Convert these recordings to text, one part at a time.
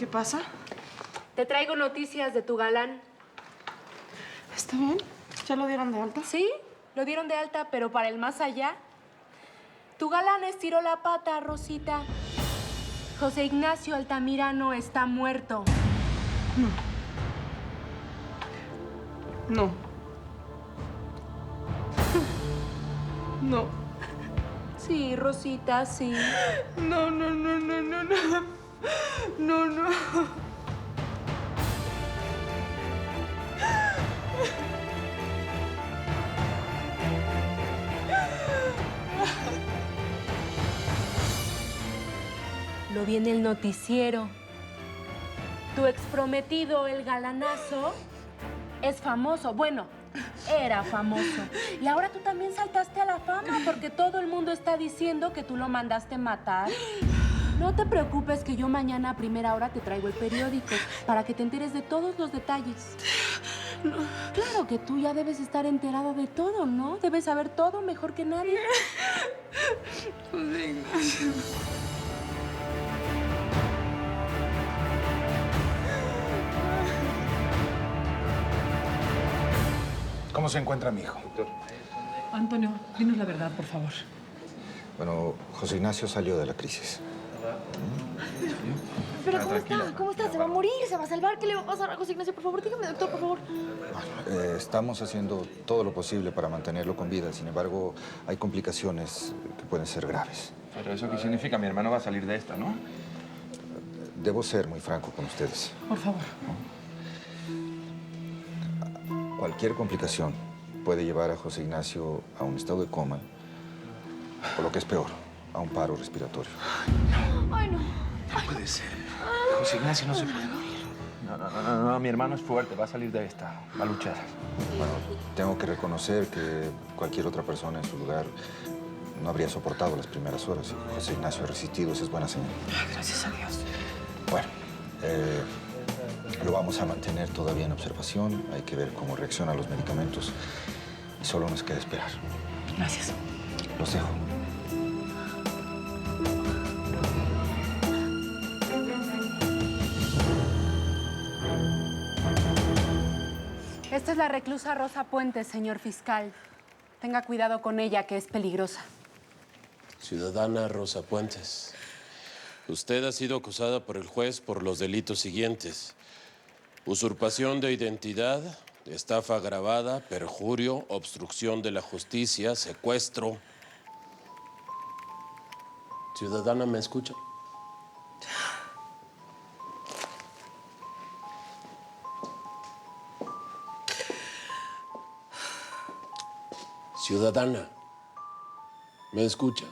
¿Qué pasa? Te traigo noticias de tu galán. ¿Está bien? ¿Ya lo dieron de alta? Sí, lo dieron de alta, pero para el más allá. Tu galán estiró la pata, Rosita. José Ignacio Altamirano está muerto. No. No. Sí, Rosita, sí. No. No. Lo vi en el noticiero. Tu exprometido, el galanazo, es famoso. Bueno, era famoso. Y ahora tú también saltaste a la fama porque todo el mundo está diciendo que tú lo mandaste matar. No te preocupes que yo mañana a primera hora te traigo el periódico para que te enteres de todos los detalles. No. Claro que tú ya debes estar enterada de todo, ¿no? Debes saber todo mejor que nadie. José Ignacio. ¿Cómo se encuentra mi hijo? Doctor. Antonio, dinos la verdad, por favor. Bueno, José Ignacio salió de la crisis. Pero ¿cómo está? ¿Cómo está? ¿Se va a morir? ¿Se va a salvar? ¿Qué le va a pasar a José Ignacio? Por favor, dígame, doctor, por favor. Estamos haciendo todo lo posible para mantenerlo con vida. Sin embargo, hay complicaciones que pueden ser graves. Pero eso qué significa, mi hermano va a salir de esta, ¿no? Debo ser muy franco con ustedes. Por favor. Cualquier complicación puede llevar a José Ignacio a un estado de coma, o lo que es peor, a un paro respiratorio. Ay, no. No puede ser. José Ignacio no se puede morir. No, mi hermano es fuerte, va a salir de esta, va a luchar. Bueno, tengo que reconocer que cualquier otra persona en su lugar no habría soportado las primeras horas. Y José Ignacio ha resistido, esa es buena señal. Gracias a Dios. Bueno, lo vamos a mantener todavía en observación. Hay que ver cómo reacciona a los medicamentos. Y solo nos queda esperar. Gracias. Los dejo. Esta es la reclusa Rosa Puentes, señor fiscal. Tenga cuidado con ella, que es peligrosa. Ciudadana Rosa Puentes, usted ha sido acusada por el juez por los delitos siguientes: usurpación de identidad, estafa agravada, perjurio, obstrucción de la justicia, secuestro. Ciudadana, ¿me escucha? Ciudadana, ¿me escucha?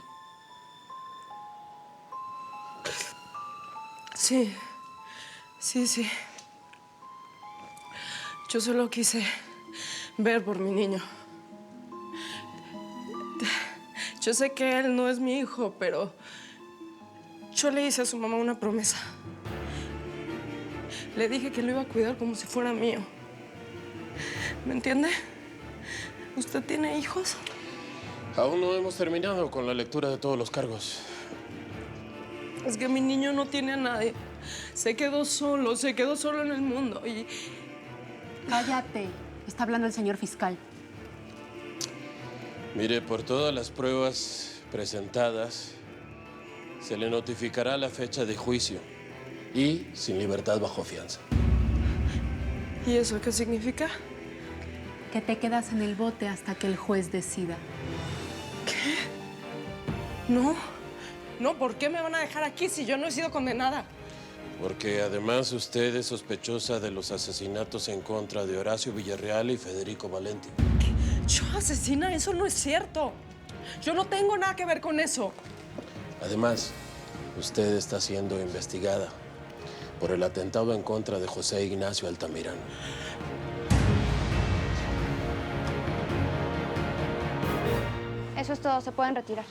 Sí. Yo solo quise ver por mi niño. Yo sé que él no es mi hijo, pero yo le hice a su mamá una promesa. Le dije que lo iba a cuidar como si fuera mío. ¿Me entiende? ¿Usted tiene hijos? Aún no hemos terminado con la lectura de todos los cargos. Es que mi niño no tiene a nadie. Se quedó solo en el mundo y... Cállate. Está hablando el señor fiscal. Mire, por todas las pruebas presentadas, se le notificará la fecha de juicio y sin libertad bajo fianza. ¿Y eso qué significa? Que te quedas en el bote hasta que el juez decida. No, ¿por qué me van a dejar aquí si yo no he sido condenada? Porque además usted es sospechosa de los asesinatos en contra de Horacio Villarreal y Federico Valenti. ¿Yo asesina? Eso no es cierto. Yo no tengo nada que ver con eso. Además, usted está siendo investigada por el atentado en contra de José Ignacio Altamirano. Eso es todo, se pueden retirar.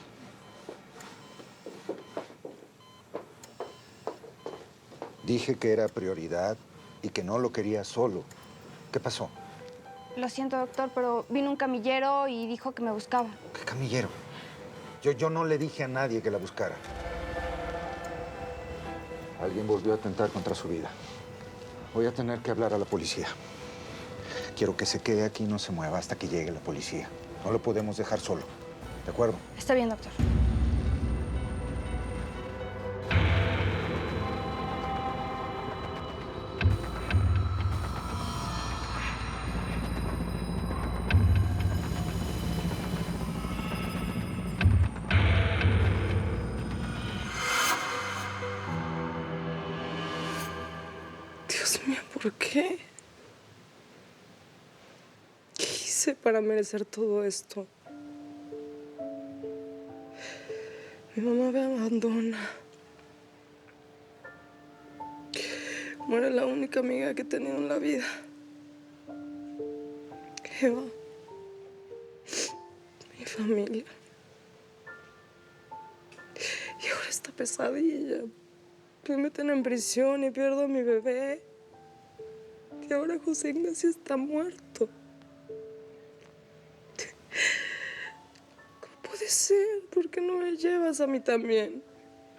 Dije que era prioridad y que no lo quería solo. ¿Qué pasó? Lo siento, doctor, pero vino un camillero y dijo que me buscaba. ¿Qué camillero? Yo no le dije a nadie que la buscara. Alguien volvió a atentar contra su vida. Voy a tener que hablar a la policía. Quiero que se quede aquí y no se mueva hasta que llegue la policía. No lo podemos dejar solo. ¿De acuerdo? Está bien, doctor. Dios mío, ¿por qué? ¿Qué hice para merecer todo esto? Mi mamá me abandona. Muere la única amiga que he tenido en la vida. Eva. Mi familia. Y ahora esta pesadilla. Me meten en prisión y pierdo a mi bebé. Y ahora José Ignacio está muerto. ¿Cómo puede ser? ¿Por qué no me llevas a mí también?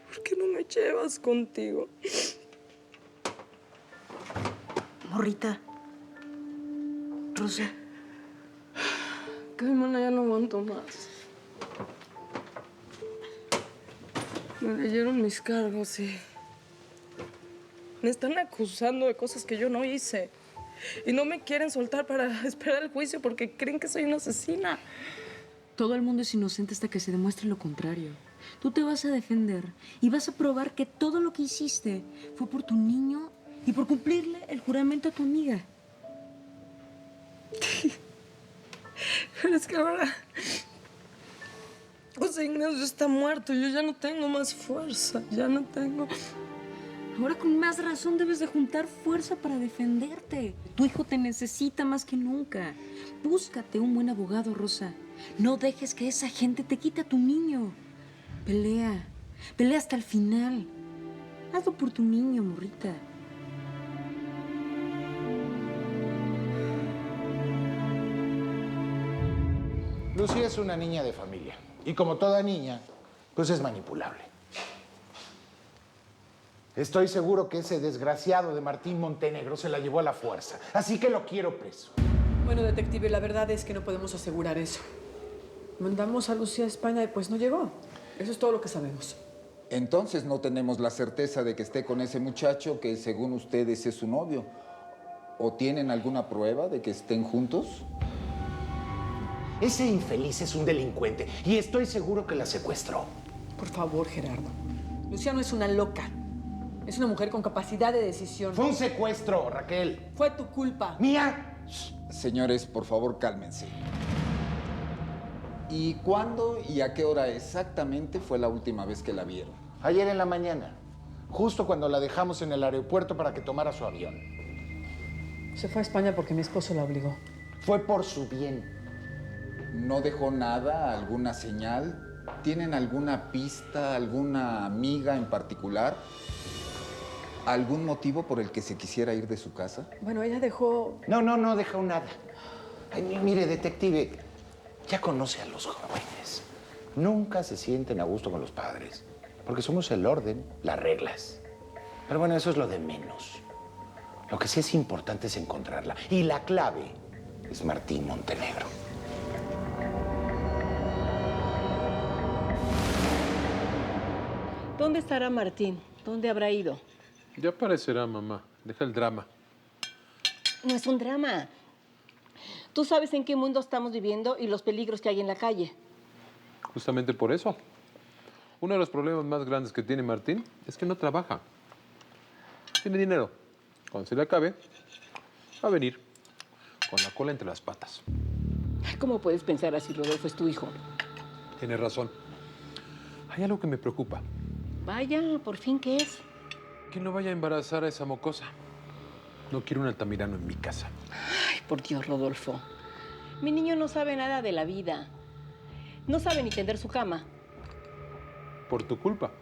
¿Por qué no me llevas contigo? Morrita. Rosa. Caimana, ya no aguanto más. Me leyeron mis cargos y me están acusando de cosas que yo no hice. Y no me quieren soltar para esperar el juicio porque creen que soy una asesina. Todo el mundo es inocente hasta que se demuestre lo contrario. Tú te vas a defender y vas a probar que todo lo que hiciste fue por tu niño y por cumplirle el juramento a tu amiga. Pero es que ahora José Ignacio está muerto. Yo ya no tengo más fuerza. Ya no tengo... Ahora con más razón debes de juntar fuerza para defenderte. Tu hijo te necesita más que nunca. Búscate un buen abogado, Rosa. No dejes que esa gente te quite a tu niño. Pelea. Pelea hasta el final. Hazlo por tu niño, morrita. Lucía es una niña de familia. Y como toda niña, pues es manipulable. Estoy seguro que ese desgraciado de Martín Montenegro se la llevó a la fuerza. Así que lo quiero preso. Bueno, detective, la verdad es que no podemos asegurar eso. Mandamos a Lucía a España y pues no llegó. Eso es todo lo que sabemos. Entonces no tenemos la certeza de que esté con ese muchacho que según ustedes es su novio. ¿O tienen alguna prueba de que estén juntos? Ese infeliz es un delincuente y estoy seguro que la secuestró. Por favor, Gerardo. Lucía no es una loca. Es una mujer con capacidad de decisión. Fue un secuestro, Raquel. Fue tu culpa. ¿Mía? Señores, por favor, cálmense. ¿Y cuándo y a qué hora exactamente fue la última vez que la vieron? Ayer en la mañana, justo cuando la dejamos en el aeropuerto para que tomara su avión. Se fue a España porque mi esposo la obligó. Fue por su bien. ¿No dejó nada, alguna señal? ¿Tienen alguna pista, alguna amiga en particular? ¿Algún motivo por el que se quisiera ir de su casa? Bueno, ella dejó... No dejó nada. Ay, mire, detective, ya conoce a los jóvenes. Nunca se sienten a gusto con los padres, porque somos el orden, las reglas. Pero bueno, eso es lo de menos. Lo que sí es importante es encontrarla. Y la clave es Martín Montenegro. ¿Dónde estará Martín? ¿Dónde habrá ido? Ya aparecerá, mamá. Deja el drama. No es un drama. Tú sabes en qué mundo estamos viviendo y los peligros que hay en la calle. Justamente por eso. Uno de los problemas más grandes que tiene Martín es que no trabaja. Tiene dinero. Cuando se le acabe, va a venir con la cola entre las patas. ¿Cómo puedes pensar así, Rodolfo? Es tu hijo. Tienes razón. Hay algo que me preocupa. Vaya, ¿por fin qué es? Que no vaya a embarazar a esa mocosa. No quiero un Altamirano en mi casa. Ay, por Dios, Rodolfo. Mi niño no sabe nada de la vida. No sabe ni tender su cama. Por tu culpa.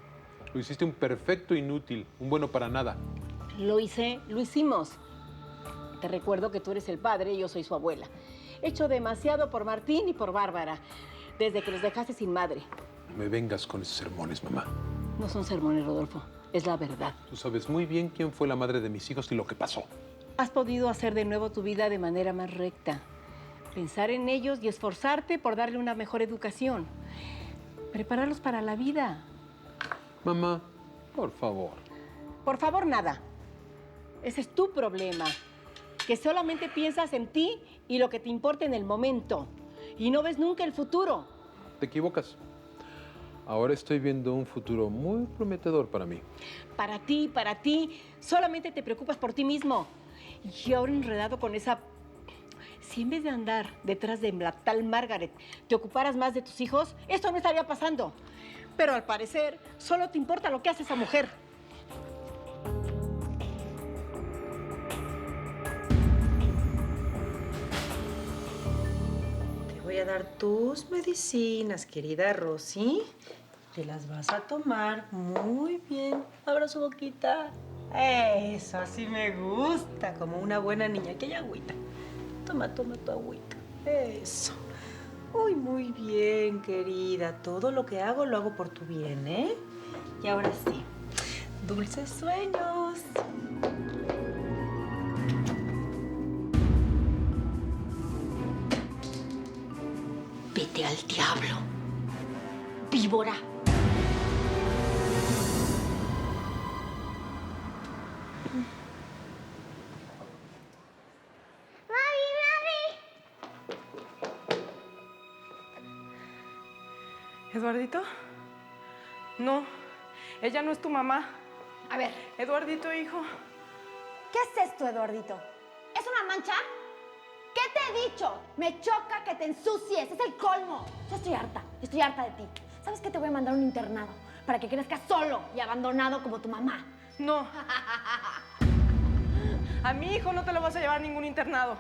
Lo hiciste un perfecto inútil, un bueno para nada. Lo hice, lo hicimos. Te recuerdo que tú eres el padre y yo soy su abuela. He hecho demasiado por Martín y por Bárbara, desde que los dejaste sin madre. No me vengas con esos sermones, mamá. No son sermones, Rodolfo. Es la verdad. Tú sabes muy bien quién fue la madre de mis hijos y lo que pasó. Has podido hacer de nuevo tu vida de manera más recta. Pensar en ellos y esforzarte por darle una mejor educación. Prepararlos para la vida. Mamá, por favor. Por favor, nada. Ese es tu problema. Que solamente piensas en ti y lo que te importa en el momento. Y no ves nunca el futuro. Te equivocas. Ahora estoy viendo un futuro muy prometedor para mí. Para ti, solamente te preocupas por ti mismo. Y ahora enredado con esa... Si en vez de andar detrás de la tal Margaret, te ocuparas más de tus hijos, esto no estaría pasando. Pero al parecer, solo te importa lo que hace esa mujer. Te voy a dar tus medicinas, querida Rosy. Te las vas a tomar muy bien. Abra su boquita. Eso, así me gusta, como una buena niña. Que hay agüita. Toma tu agüita. Eso. Uy, muy bien, querida. Todo lo que hago, lo hago por tu bien, ¿eh? Y ahora sí, dulces sueños. Vete al diablo. Víbora. ¿Eduardito? No, ella no es tu mamá. A ver. Eduardito, hijo. ¿Qué es esto, Eduardito? ¿Es una mancha? ¿Qué te he dicho? Me choca que te ensucies, es el colmo. Yo estoy harta de ti. ¿Sabes qué? Te voy a mandar a un internado para que crezcas solo y abandonado como tu mamá. No. A mi hijo no te lo vas a llevar a ningún internado.